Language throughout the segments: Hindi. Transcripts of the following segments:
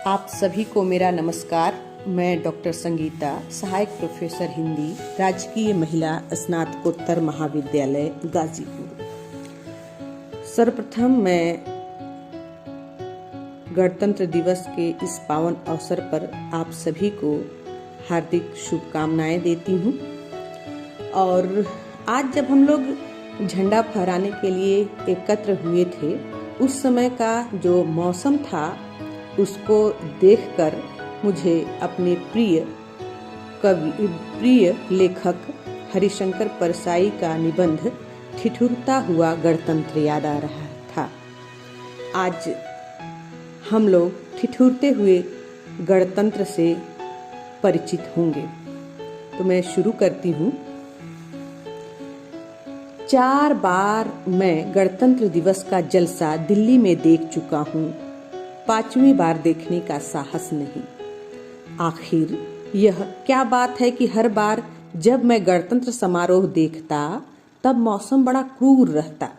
आप सभी को मेरा नमस्कार। मैं डॉक्टर संगीता, सहायक प्रोफेसर हिंदी, राजकीय महिला स्नातकोत्तर महाविद्यालय गाजीपुर। सर्वप्रथम मैं गणतंत्र दिवस के इस पावन अवसर पर आप सभी को हार्दिक शुभकामनाएं देती हूँ। और आज जब हम लोग झंडा फहराने के लिए एकत्र हुए थे, उस समय का जो मौसम था उसको देखकर मुझे अपने प्रिय लेखक हरिशंकर परसाई का निबंध ठिठुरता हुआ गणतंत्र याद आ रहा था। आज हम लोग ठिठुरते हुए गणतंत्र से परिचित होंगे। तो मैं शुरू करती हूँ। 4 बार मैं गणतंत्र दिवस का जलसा दिल्ली में देख चुका हूँ, 5वीं बार देखने का साहस नहीं। आखिर यह क्या बात है कि हर बार जब मैं गणतंत्र समारोह देखता तब मौसम बड़ा क्रूर रहता।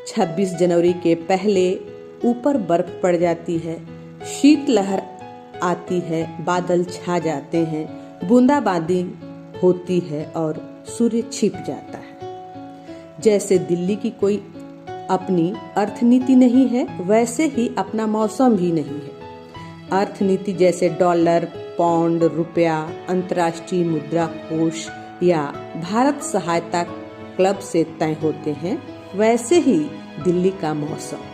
26 जनवरी के पहले ऊपर बर्फ पड़ जाती है, शीतलहर आती है, बादल छा जाते हैं, बूंदाबांदी होती है और सूर्य छिप जाता है। जैसे दिल्ली की कोई अपनी अर्थनीति नहीं है, वैसे ही अपना मौसम भी नहीं है। अर्थनीति जैसे डॉलर, पाउंड, रुपया, अंतर्राष्ट्रीय मुद्रा कोष या भारत सहायता क्लब से तय होते हैं, वैसे ही दिल्ली का मौसम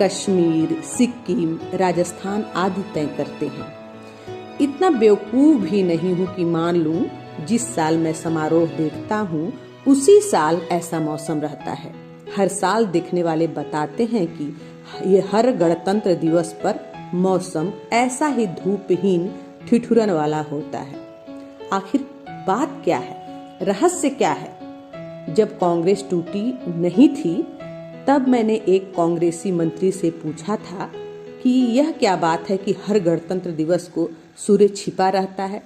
कश्मीर, सिक्किम, राजस्थान आदि तय करते हैं। इतना बेवकूफ भी नहीं हूँ कि मान लूं जिस साल मैं समारोह देखता हूँ उसी साल ऐसा मौसम रहता है। हर साल देखने वाले बताते हैं कि ये हर गणतंत्र दिवस पर मौसम ऐसा ही धूपहीन ठिठुरन वाला होता है। आखिर बात क्या है, रहस्य क्या है? जब कांग्रेस टूटी नहीं थी तब मैंने एक कांग्रेसी मंत्री से पूछा था कि यह क्या बात है कि हर गणतंत्र दिवस को सूर्य छिपा रहता है,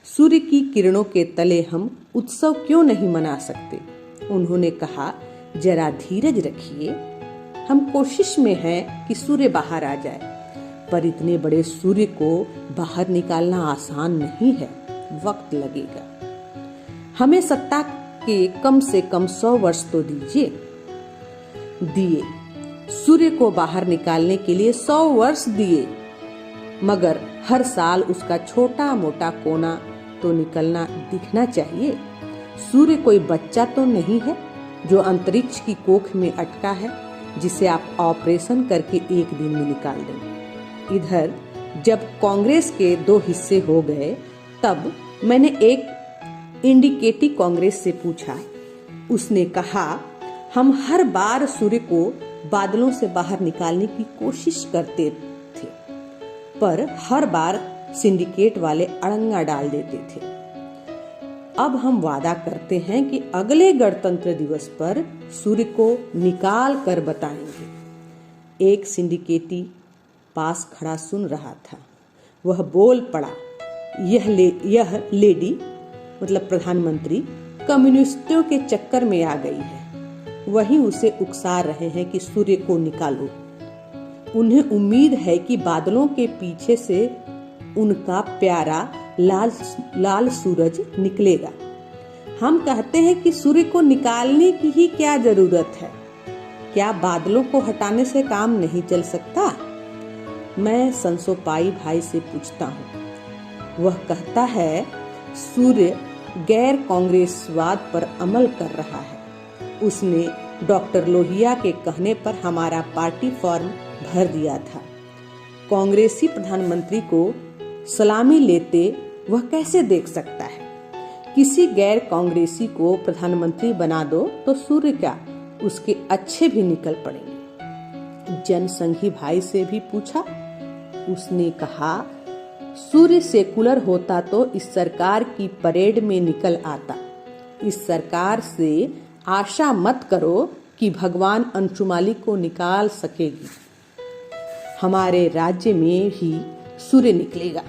सूर्य की किरणों के तले हम उत्सव क्यों नहीं मना सकते? उन्होंने कहा, जरा धीरज रखिए, हम कोशिश में हैं कि सूर्य बाहर आ जाए, पर इतने बड़े सूर्य को बाहर निकालना आसान नहीं है, वक्त लगेगा। हमें सत्ता के कम से कम 100 वर्ष तो दिए। सूर्य को बाहर निकालने के लिए 100 वर्ष दिए, मगर हर साल उसका छोटा मोटा कोना तो निकलना दिखना चाहिए। सूर्य कोई बच्चा तो नहीं है जो अंतरिक्ष की कोख में अटका है, जिसे आप ऑपरेशन करके एक दिन में निकाल देंगे। इधर जब कांग्रेस के 2 हिस्से हो गए तब मैंने एक इंडिकेटी कांग्रेस से पूछा। उसने कहा, हम हर बार सूर्य को बादलों से बाहर निकालने की कोशिश करते थे, पर हर बार सिंडिकेट वाले अड़ंगा डाल देते थे। अब हम वादा करते हैं कि अगले गणतंत्र दिवस पर सूर्य को निकाल कर बताएंगे। एक सिंडिकेटी पास खड़ा सुन रहा था। वह बोल पड़ा, यह लेडी मतलब प्रधानमंत्री कम्युनिस्टों के चक्कर में आ गई है, वही उसे उकसा रहे हैं कि सूर्य को निकालो। उन्हें उम्मीद है कि बादलों के पीछे से उनका प्यारा लाल सूरज निकलेगा। हम कहते हैं कि सूर्य को निकालने की ही क्या जरूरत है? क्या बादलों को हटाने से काम नहीं चल सकता? मैं संसोपाई भाई से पूछता हूँ। वह कहता है, सूर्य गैर कांग्रेसवाद पर अमल कर रहा है। उसने डॉक्टर लोहिया के कहने पर हमारा पार्टी फॉर्म भर दिया था। कांग्रेसी प्रधानमंत्री को सलामी लेते वह कैसे देख सकता है? किसी गैर कांग्रेसी को प्रधानमंत्री बना दो तो सूर्य क्या, उसके अच्छे भी निकल पड़ेंगे। जनसंघी भाई से भी पूछा। उसने कहा, सूर्य सेकुलर होता तो इस सरकार की परेड में निकल आता। इस सरकार से आशा मत करो कि भगवान अंशुमाली को निकाल सकेगी। हमारे राज्य में ही सूर्य निकलेगा।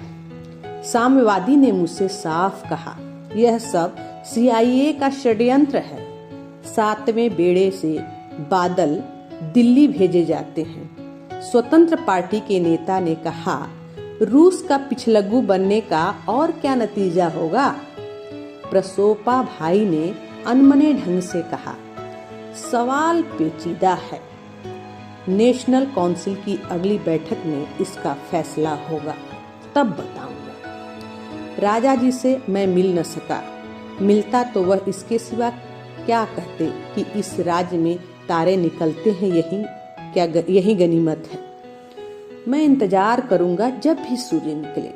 साम्यवादी ने मुझसे साफ कहा, यह सब CIA का षड्यंत्र है। 7वें बेड़े से बादल दिल्ली भेजे जाते हैं। स्वतंत्र पार्टी के नेता ने कहा, रूस का पिछलग्गू बनने का और क्या नतीजा होगा? प्रसोपा भाई ने अनमने ढंग से कहा। सवाल पेचीदा है। नेशनल काउंसिल की अगली बैठक में इसका फैसला होगा, तब बताऊंगा। राजा जी से मैं मिल न सका। मिलता तो वह इसके सिवा क्या कहते कि इस राज्य में तारे निकलते हैं, यही गनीमत है। मैं इंतजार करूंगा जब भी सूर्य निकले।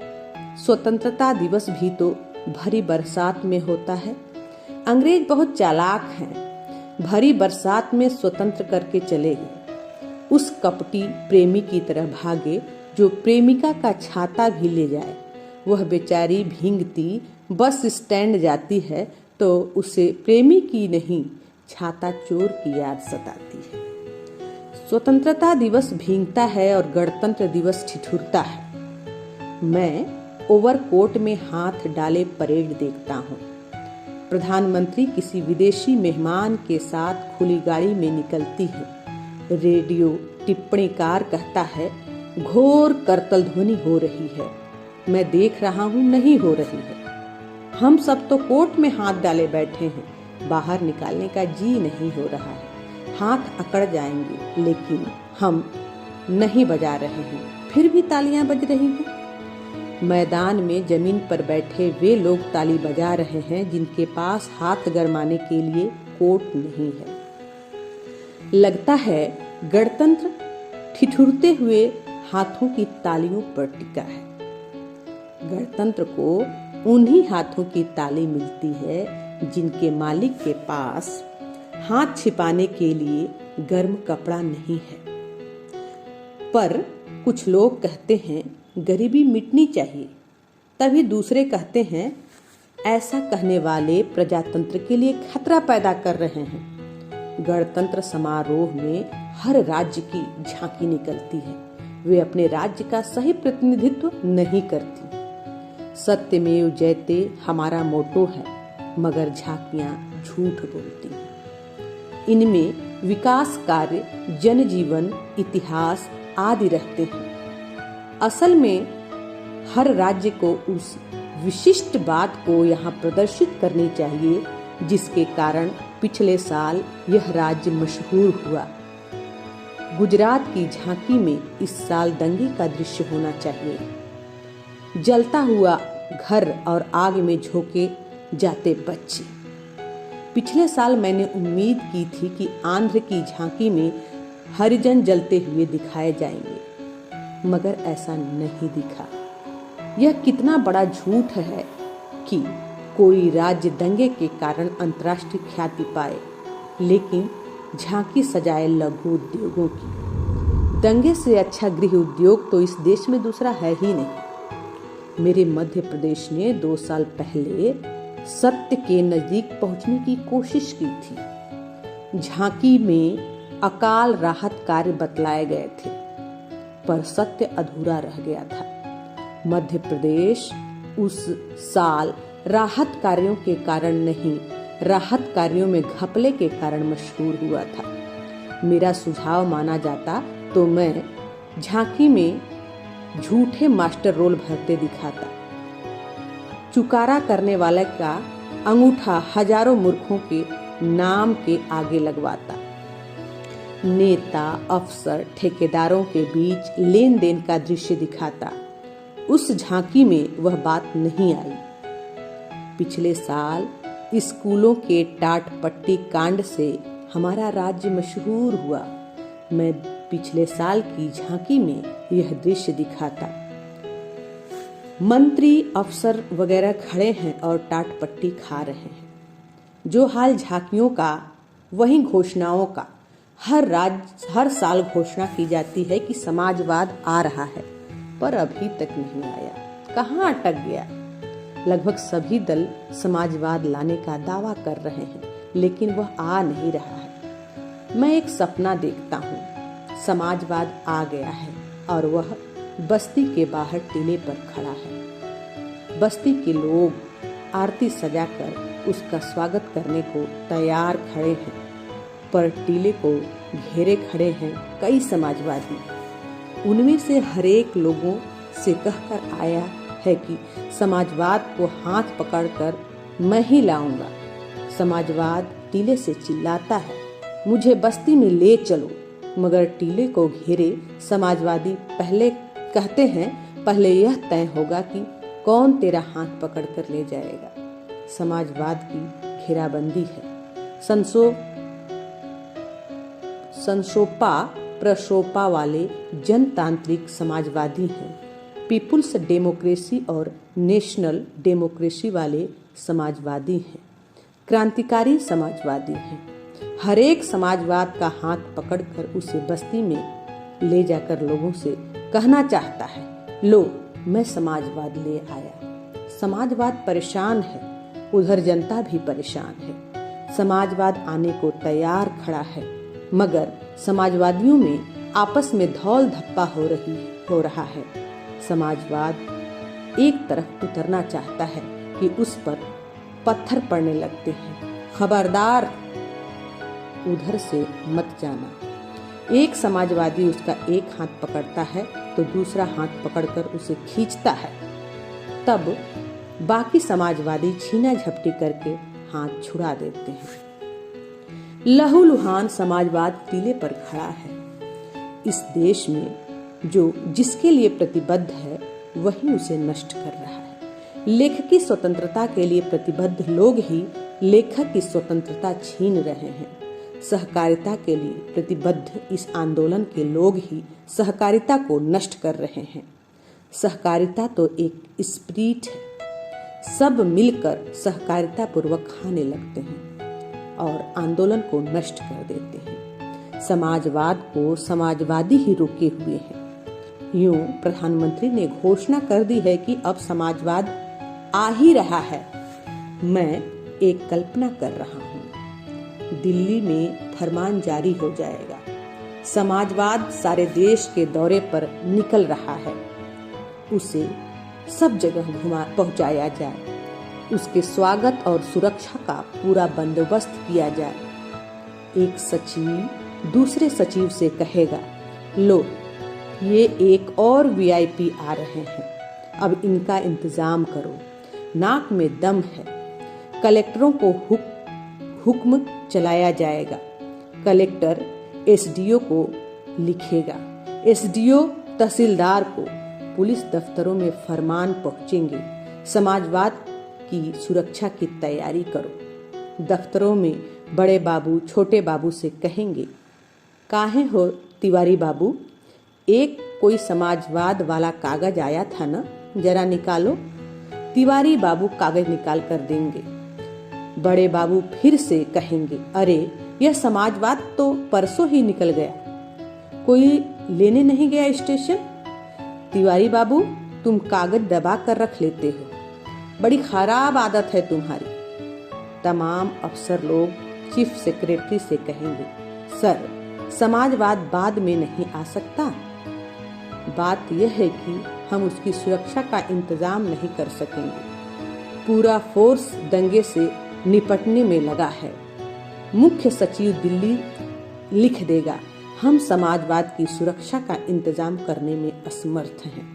स्वतंत्रता दिवस भी तो भरी बरसात में होता है। अंग्रेज बहुत चालाक हैं। भरी बरसात में स्वतंत्र करके चले गए। उस कपटी प्रेमी की तरह भागे जो प्रेमिका का छाता भी ले जाए। वह बेचारी भींगती बस स्टैंड जाती है तो उसे प्रेमी की नहीं, छाता चोर की याद सताती है। स्वतंत्रता दिवस भींगता है और गणतंत्र दिवस ठिठुरता है। मैं ओवरकोट में हाथ डाले परेड देखता हूँ। प्रधानमंत्री किसी विदेशी मेहमान के साथ खुली गाड़ी में निकलती है। रेडियो टिप्पणीकार कहता है, घोर करतल ध्वनि हो रही है। मैं देख रहा हूँ, नहीं हो रही है। हम सब तो कोट में हाथ डाले बैठे हैं। बाहर निकालने का जी नहीं हो रहा है। हाथ अकड़ जाएंगे, लेकिन हम नहीं बजा रहे हैं। फिर भी तालियां बज रही हैं। मैदान में जमीन पर बैठे वे लोग ताली बजा रहे हैं जिनके पास हाथ गरमाने के लिए कोट नहीं है। लगता है गणतंत्र ठिठुरते हुए हाथों की तालियों पर टिका है। गणतंत्र को उन्हीं हाथों की ताली मिलती है जिनके मालिक के पास हाथ छिपाने के लिए गर्म कपड़ा नहीं है। पर कुछ लोग कहते हैं गरीबी मिटनी चाहिए। तभी दूसरे कहते हैं ऐसा कहने वाले प्रजातंत्र के लिए खतरा पैदा कर रहे हैं। गणतंत्र समारोह में हर राज्य की झांकी निकलती है। वे अपने राज्य का सही प्रतिनिधित्व नहीं करती। सत्यमेव जयते हमारा मोटो है, मगर झांकियां झूठ बोलती हैं। इनमें विकास कार्य, जनजीवन, इतिहास आदि रहते हैं। असल में हर राज्य को उस विशिष्ट बात को यहाँ प्रदर्शित करनी चाहिए जिसके कारण पिछले साल यह राज्य मशहूर हुआ। गुजरात की झांकी में इस साल दंगे का दृश्य होना चाहिए। जलता हुआ घर और आग में झोंके जाते बच्चे। पिछले साल मैंने उम्मीद की थी कि आंध्र की झांकी में हरिजन जलते हुए दिखाए जाएंगे, मगर ऐसा नहीं दिखा। यह कितना बड़ा झूठ है कि कोई राज्य दंगे के कारण अंतर्राष्ट्रीय ख्याति पाए, लेकिन झांकी सजाए लघु उद्योगों की। दंगे से अच्छा गृह उद्योग तो इस देश में दूसरा है ही नहीं। मेरे मध्य प्रदेश ने 2 साल पहले सत्य के नजदीक पहुंचने की कोशिश की थी। झांकी में अकाल राहत कार्य बतलाए गए थे, पर सत्य अधूरा रह गया था। मध्य प्रदेश उस साल राहत कार्यों के कारण नहीं, राहत कार्यों में घपले के कारण मशहूर हुआ था। मेरा सुझाव माना जाता तो मैं झांकी में झूठे मास्टर रोल भरते दिखाता। चुकारा करने वाले का अंगूठा हजारों मूर्खों के नाम के आगे लगवाता। नेता, अफसर, ठेकेदारों के बीच लेन देन का दृश्य दिखाता। उस झांकी में वह बात नहीं आई। पिछले साल स्कूलों के टाट पट्टी कांड से हमारा राज्य मशहूर हुआ। मैं पिछले साल की झांकी में यह दृश्य दिखाता। मंत्री, अफसर वगैरह खड़े हैं और टाट पट्टी खा रहे हैं। जो हाल झांकियों का, वहीं घोषणाओं का। हर साल घोषणा की जाती है कि समाजवाद आ रहा है, पर अभी तक नहीं आया। कहाँ अटक गया? लगभग सभी दल समाजवाद लाने का दावा कर रहे हैं, लेकिन वह आ नहीं रहा है। मैं एक सपना देखता हूँ, समाजवाद आ गया है और वह बस्ती के बाहर टीले पर खड़ा है। बस्ती के लोग आरती सजाकर उसका स्वागत करने को तैयार खड़े हैं, पर टीले को घेरे खड़े हैं कई समाजवादी। उनमें से हरेक लोगों से कहकर आया है कि समाजवाद को हाथ पकड़कर मैं ही लाऊंगा। समाजवाद टीले से चिल्लाता है, मुझे बस्ती में ले चलो, मगर टीले को घेरे समाजवादी पहले कहते हैं, पहले यह तय होगा कि कौन तेरा हाथ पकड़कर ले जाएगा। समाजवाद की घेराबंदी है। संसोपा प्रसोपा वाले जनतांत्रिक समाजवादी हैं। पीपुल्स डेमोक्रेसी और नेशनल डेमोक्रेसी वाले समाजवादी हैं। क्रांतिकारी समाजवादी हैं। हर एक समाजवाद का हाथ पकड़कर उसे बस्ती में ले जाकर लोगों से कहना चाहता है, लो मैं समाजवाद ले आया। समाजवाद परेशान है, उधर जनता भी परेशान है। समाजवाद आने को तैयार खड़ा है, मगर समाजवादियों में आपस में धौल धप्पा हो रहा है। समाजवाद एक तरफ उतरना चाहता है कि उस पर पत्थर पड़ने लगते हैं। खबरदार, उधर से मत जाना। एक समाजवादी उसका एक हाथ पकड़ता है तो दूसरा हाथ पकड़कर उसे खींचता है। तब बाकी समाजवादी छीना झपटी करके हाथ छुड़ा देते हैं। लहूलुहान समाजवाद टीले पर खड़ा है। इस देश में जो जिसके लिए प्रतिबद्ध है वही उसे नष्ट कर रहा है। लेखक की स्वतंत्रता के लिए प्रतिबद्ध लोग ही लेखक की स्वतंत्रता छीन रहे हैं। सहकारिता के लिए प्रतिबद्ध इस आंदोलन के लोग ही सहकारिता को नष्ट कर रहे हैं। सहकारिता तो एक स्पिरिट है, सब मिलकर सहकारिता पूर्वक खाने लगते हैं और आंदोलन को नष्ट कर देते हैं। समाजवाद को समाजवादी ही रोके हुए हैं। यूं प्रधानमंत्री ने घोषणा कर दी है कि अब समाजवाद आ ही रहा है। मैं एक कल्पना कर रहा हूँ, दिल्ली में फरमान जारी हो जाएगा, समाजवाद सारे देश के दौरे पर निकल रहा है, उसे सब जगह पहुंचाया जाए, उसके स्वागत और सुरक्षा का पूरा बंदोबस्त किया जाए। एक सचिव दूसरे सचिव से कहेगा, लो ये एक और वीआईपी आ रहे हैं, अब इनका इंतजाम करो। नाक में दम है। कलेक्टरों को हुक्म चलाया जाएगा। कलेक्टर एसडीओ को लिखेगा, एसडीओ तहसीलदार को। पुलिस दफ्तरों में फरमान पहुंचेंगे, समाजवाद की सुरक्षा की तैयारी करो। दफ्तरों में बड़े बाबू छोटे बाबू से कहेंगे, काहे हो तिवारी बाबू, एक कोई समाजवाद वाला कागज आया था ना, जरा निकालो। तिवारी बाबू कागज निकाल कर देंगे। बड़े बाबू फिर से कहेंगे, अरे यह समाजवाद तो परसों ही निकल गया, कोई लेने नहीं गया स्टेशन। तिवारी बाबू तुम कागज दबा कर रख लेते हो, बड़ी खराब आदत है तुम्हारी। तमाम अफसर लोग चीफ सेक्रेटरी से कहेंगे, सर समाजवाद बाद में नहीं आ सकता, बात यह है कि हम उसकी सुरक्षा का इंतजाम नहीं कर सकेंगे। पूरा फोर्स दंगे से निपटने में लगा है। मुख्य सचिव दिल्ली लिख देगा, हम समाजवाद की सुरक्षा का इंतजाम करने में असमर्थ हैं,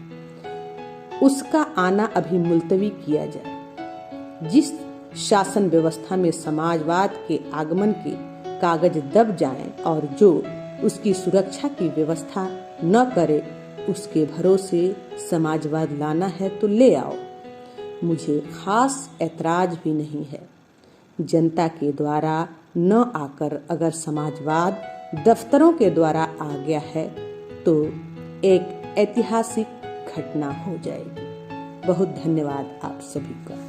उसका आना अभी मुलतवी किया जाए। जिस शासन व्यवस्था में समाजवाद के आगमन के कागज दब जाएं और जो उसकी सुरक्षा की व्यवस्था न करे, उसके भरोसे समाजवाद लाना है तो ले आओ। मुझे खास ऐतराज भी नहीं है। जनता के द्वारा न आकर अगर समाजवाद दफ्तरों के द्वारा आ गया है तो एक ऐतिहासिक घटना हो जाएगी। बहुत धन्यवाद आप सभी का।